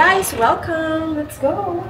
Guys, welcome! Let's go!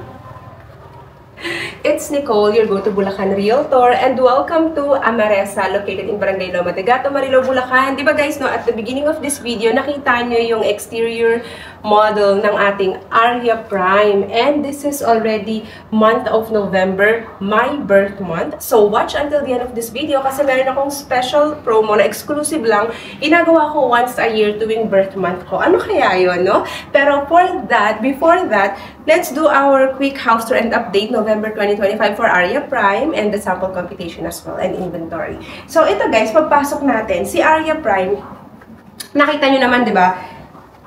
It's Nicole, your go-to Bulacan Realtor, and welcome to Amaresa, located in Barangay Loma de Gato, Marilao, Bulacan. Di ba guys, no, at the beginning of this video, nakita nyo yung exterior model ng ating Aria Prime. And this is already month of November, my birth month. So watch until the end of this video kasi meron akong special promo na exclusive lang. Inagawa ko once a year tuwing birth month ko. Ano kaya yun, no? Pero before that, let's do our quick house tour and update November 2025 for Aria Prime and the sample computation as well and inventory. So ito guys, pagpasok natin, si Aria Prime, nakita nyo naman, di ba?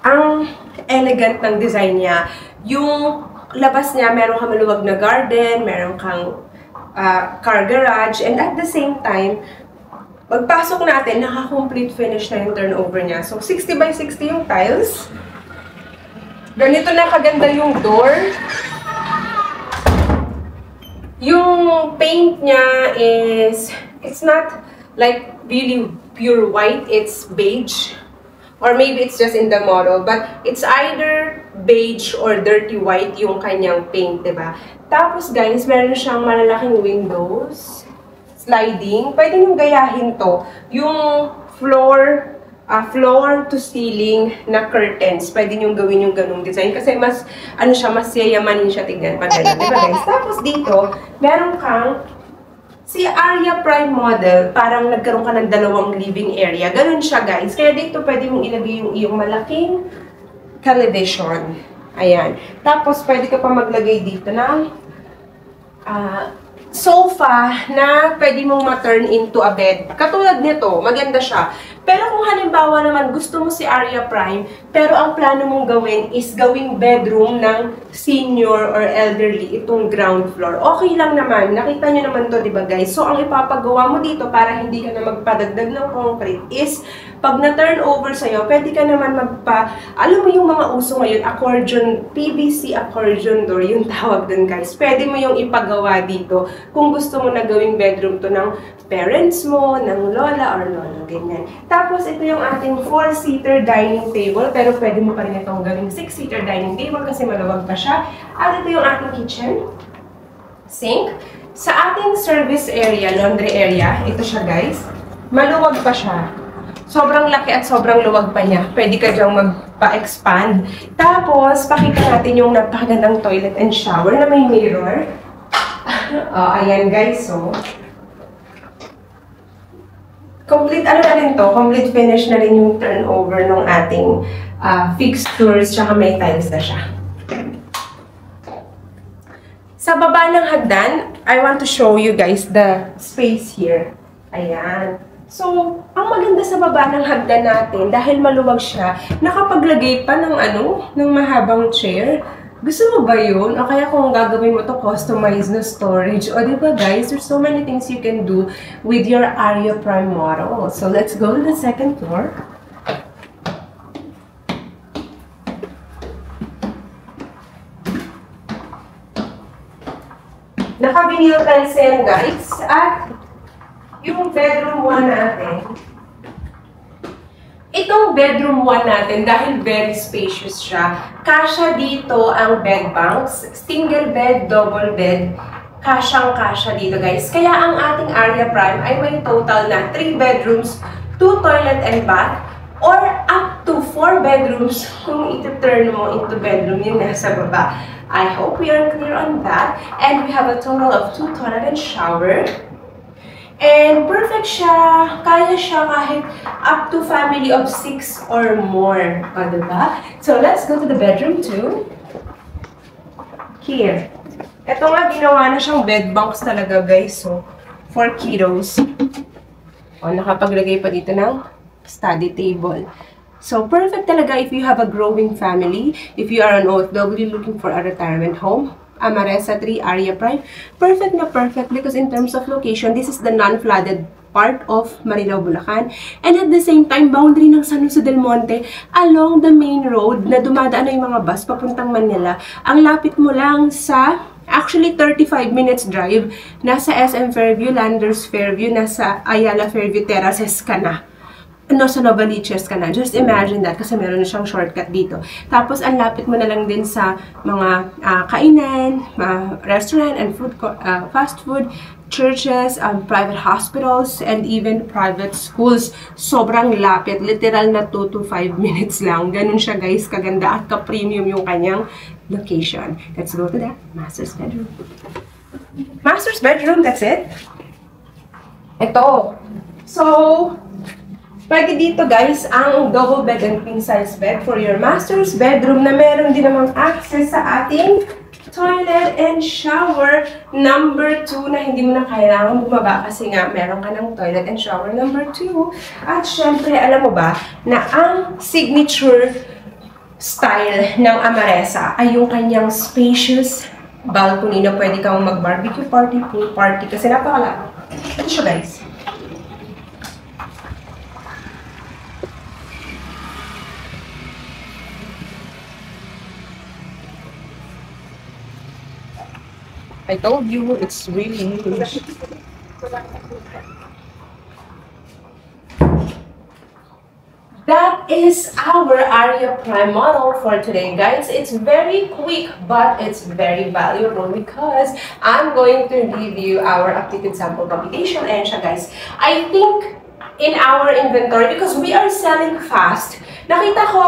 Ang elegant ng design niya. Yung labas niya, meron kang maluwag na garden, meron kang car garage, and at the same time, pagpasok natin, naka-complete finish na yung turnover niya. So 60 by 60 yung tiles. Ganito na kaganda yung door. Yung paint niya is, it's not like really pure white, it's beige. Or maybe it's just in the model, but it's either beige or dirty white yung kanyang paint, diba? Tapos guys, meron siyang malalaking windows, sliding. Pwede nyo gayahin to. Yung floor to ceiling na curtains. Pwede nyo gawin yung ganung design kasi mas, mas yayamanin siya tignan pag gano'n, diba guys? Tapos dito, meron kang si Aria Prime model, parang nagkaroon ka ng dalawang living area. Ganun siya, guys. Kaya dito pwede mong ilagay yung iyong malaking television. Ayan. Tapos, pwede ka pa maglagay dito ng sofa na pwede mong ma-turn into a bed. Katulad nito, maganda siya. Pero kung halimbawa naman gusto mo si Aria Prime, pero ang plano mong gawin is gawing bedroom ng senior or elderly, itong ground floor. Okay lang naman. Nakita nyo naman to, di ba guys? So, ang ipapagawa mo dito para hindi ka na magpadagdag ng concrete is, pag na-turn over sa'yo, pwede ka naman alam mo yung mga uso ngayon, accordion, PVC accordion door, yung tawag dun guys. Pwede mo yung ipagawa dito kung gusto mo na gawing bedroom to ng parents mo, ng lola or lolo, ganyan. Tapos, ito yung ating 4-seater dining table, pero pwede mo pa rin itong gawing 6-seater dining table kasi maluwag pa siya. At ito yung ating kitchen, sink. Sa ating service area, laundry area, ito siya guys, maluwag pa siya. Sobrang laki at sobrang luwag pa niya. Pwede ka dyang magpa-expand. Tapos, pakita natin yung napakagandang toilet and shower na may mirror. Ayan guys, so complete, na rin to, complete finish na rin yung turnover ng ating fixtures, tsaka may tiles na siya. Sa baba ng hagdan, I want to show you guys the space here. Ayan. So, ang maganda sa baba ng hagdan natin, dahil maluwag siya, nakapaglagay pa ng ng mahabang chair. Gusto mo ba yun? O kaya kung gagawin mo to customized na storage. O diba guys, there's so many things you can do with your Aria Prime model. So let's go to the second floor. Naka-vinyl tiles yan guys. At yung bedroom 1 natin, itong bedroom 1 natin, dahil very spacious siya, kasya dito ang bed banks, single bed, double bed, kasyang-kasya dito guys. Kaya ang ating Aria Prime ay may total na 3 bedrooms, 2 toilet and bath, or up to 4 bedrooms kung iti-turn mo into bedroom yung nasa baba. I hope we are clear on that. And we have a total of 2 toilet and shower. And perfect siya, kaya siya kahit up to family of 6 or more. O, diba? So, let's go to the bedroom 2. Here. Ito nga, ginawa na siyang bed bunks talaga, guys. So, for kiddos. O, nakapaglagay pa dito ng study table. So, perfect talaga if you have a growing family, if you are an OFW looking for a retirement home. Amaresa 3 Aria Prime. Perfect na perfect because in terms of location, this is the non-flooded part of Marilao, Bulacan. And at the same time, boundary ng San Jose del Monte along the main road na dumadaan na yung mga bus papuntang Manila. Ang lapit mo lang sa, actually 35 minutes drive, nasa SM Fairview, Landers Fairview, nasa Ayala Fairview Terraces ka na. nasa Novaliches ka na. Just imagine that kasi meron na siyang shortcut dito. Tapos, ang lapit mo na lang din sa mga kainan, restaurant and fast food, churches, private hospitals, and even private schools. Sobrang lapit. Literal na 2 to 5 minutes lang. Ganun siya, guys. Kaganda at ka-premium yung kanyang location. Let's go to the master's bedroom. Master's bedroom, that's it. Ito. So, pwede dito, guys, ang double bed and king size bed for your master's bedroom na meron din namang access sa ating toilet and shower number 2 na hindi mo na kailangan bumaba kasi nga meron ka ng toilet and shower number 2. At syempre, alam mo ba na ang signature style ng Amaresa ay yung kanyang spacious balcony na pwede kang mag-barbecue party, pool party kasi napakalaki. Ito siya, guys. I told you, it's really huge. That is our Aria Prime model for today, guys. It's very quick, but it's very valuable because I'm going to give you our updated sample computation. And siya, guys, I think in our inventory, because we are selling fast, nakita ko,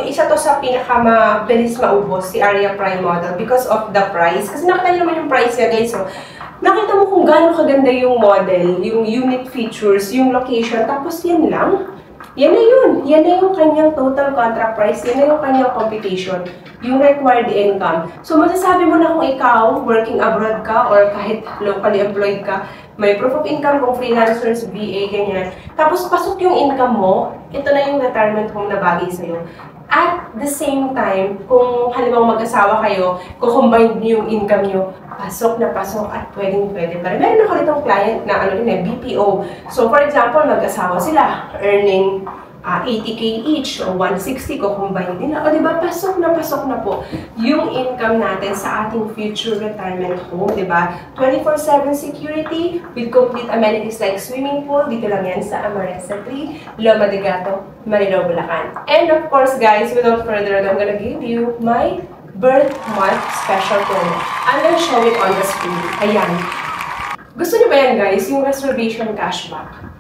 isa to sa pinakamabilis maubos, si Aria Prime model, because of the price. Kasi nakita niyo naman yung price niya, guys. So, nakita mo kung gaano kaganda yung model, yung unit features, yung location, tapos yan lang. Yan na yun. Yan na yung kanyang total contract price. Yan na yung kanyang computation. Yung required income. So, masasabi mo na kung ikaw, working abroad ka, or kahit locally employed ka, may proof of income kung freelancers, VA, ganyan. Tapos, pasok yung income mo, ito na yung retirement home na bagay sa'yo. At the same time, kung halimbawa mag-asawa kayo, kukombine niyo yung income niyo, pasok na pasok at pwedeng-pwede pa rin. Meron ako ditong client na BPO. So, for example, mag-asawa sila, earning 80K each o 160 ko combine nila. O diba, pasok na po yung income natin sa ating future retirement home, diba? 24/7 security with complete amenities like swimming pool. Dito lang yan sa Amaresa 3, Loma de Gato, Marilao, Bulacan. And of course, guys, without further ado, I'm gonna give you my birth month special promo. I'm gonna show it on the screen. Ayan. Gusto niyo ba yan, guys? Yung reservation cashback.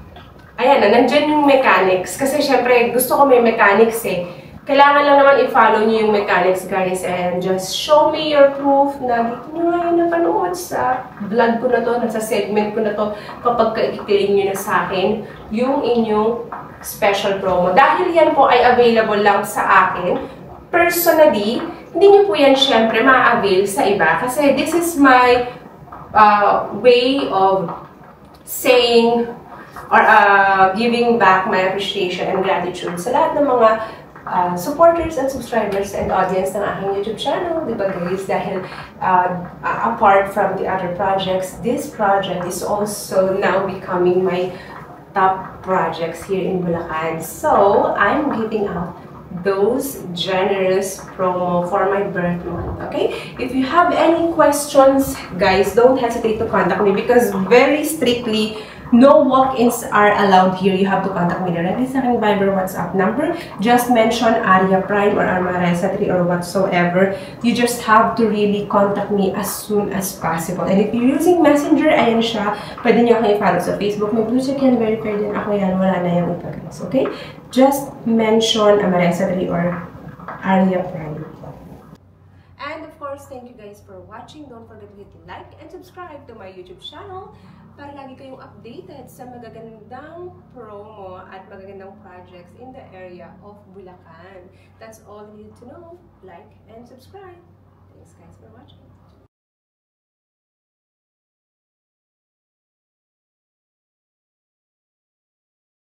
Ayan na, nandyan yung mechanics. Kasi syempre, gusto ko may mechanics eh. Kailangan lang naman i-follow niyo yung mechanics, guys. And just show me your proof na dito nyo ngayon napanood sa vlog ko na to, nasa segment ko na to, kapag ka-i-claim nyo na sa akin yung inyong special promo. Dahil yan po ay available lang sa akin, personally, hindi nyo po yan syempre ma-avail sa iba. Kasi this is my way of saying or giving back my appreciation and gratitude sa lahat ng mga supporters and subscribers and audience ng aking YouTube channel. Diba, guys? Dahil apart from the other projects, this project is also now becoming my top projects here in Bulacan. So, I'm giving out those generous promo for my birth month, okay? If you have any questions, guys, don't hesitate to contact me because very strictly, no walk-ins are allowed here. You have to contact me directly sa aking Viber WhatsApp number. Just mention Aria Prime or Amaresa 3 or whatsoever. You just have to really contact me as soon as possible. And if you're using Messenger, ayan siya. Pwede niyo akong i-follow sa Facebook. May blue check yan, verify din ako yan. Wala na yung iba, guys. Okay? Just mention Amaresa 3 or Aria Prime. And of course, thank you guys for watching. Don't forget to hit like and subscribe to my YouTube channel para lagi kayong updated sa magagandang promo at magagandang projects in the area of Bulacan. That's all you need to know. Like and subscribe. Thanks guys for watching.